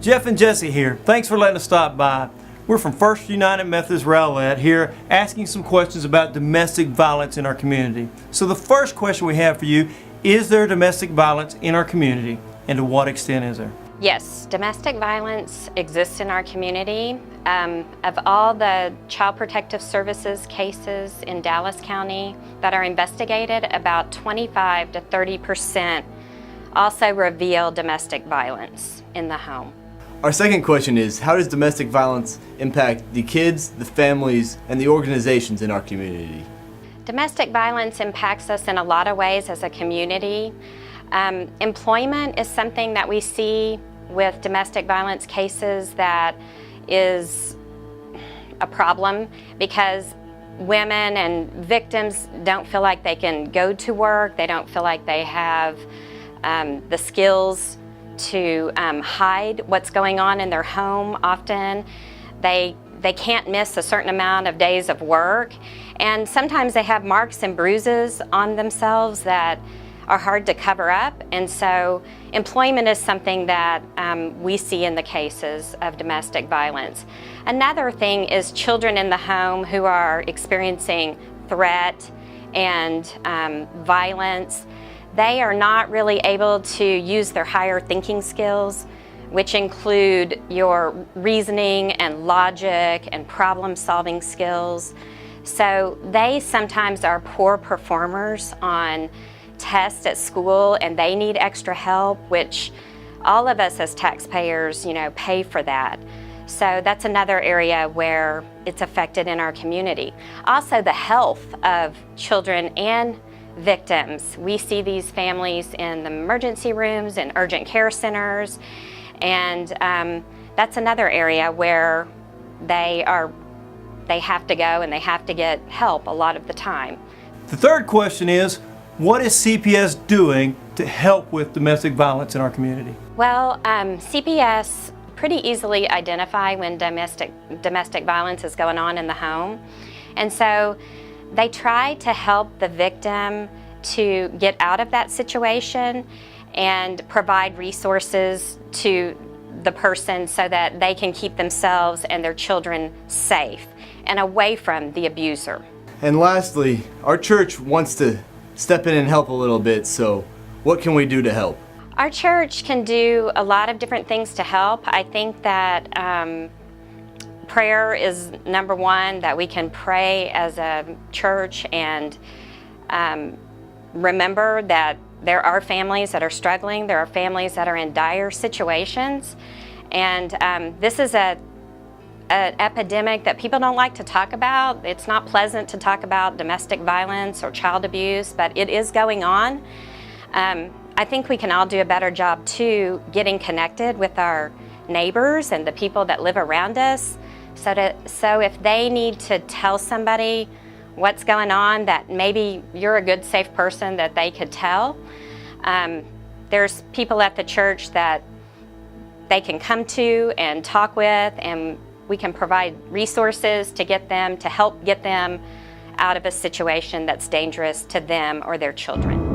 Jeff and Jesse here. Thanks for letting us stop by. We're from First United Methodist Rowlett here asking some questions about domestic violence in our community. So the first question we have for you, is there domestic violence in our community, and to what extent is there? Yes, domestic violence exists in our community. Of all the Child Protective Services cases in Dallas County that are investigated, about 25 to 30% also reveal domestic violence in the home. Our second question is, how does domestic violence impact the kids, the families, and the organizations in our community? Domestic violence impacts us in a lot of ways as a community. Employment is something that we see with domestic violence cases that is a problem because women and victims don't feel like they can go to work. They don't feel like they have the skills to hide what's going on in their home. Often they can't miss a certain amount of days of work, and sometimes they have marks and bruises on themselves that are hard to cover up. And so employment is something that we see in the cases of domestic violence. Another thing is children in the home who are experiencing threat and violence. They are not really able to use their higher thinking skills, which include your reasoning and logic and problem-solving skills. So they sometimes are poor performers on tests at school, and they need extra help, which all of us as taxpayers, pay for that. So that's another area where it's affected in our community. Also, the health of children and victims. We see these families in the emergency rooms and urgent care centers, and that's another area where they have to go and they have to get help a lot of the time. The third question is, what is CPS doing to help with domestic violence in our community? Well, CPS pretty easily identify when domestic violence is going on in the home, and so they try to help the victim to get out of that situation and provide resources to the person so that they can keep themselves and their children safe and away from the abuser. And lastly, our church wants to step in and help a little bit, so what can we do to help? Our church can do a lot of different things to help. I think that prayer is number one, that we can pray as a church and remember that there are families that are struggling, there are families that are in dire situations, and this is an epidemic that people don't like to talk about. It's not pleasant to talk about domestic violence or child abuse, but it is going on. I think we can all do a better job too getting connected with our neighbors and the people that live around us. So if they need to tell somebody what's going on, that maybe you're a good, safe person that they could tell. There's people at the church that they can come to and talk with, and we can provide resources to help get them out of a situation that's dangerous to them or their children.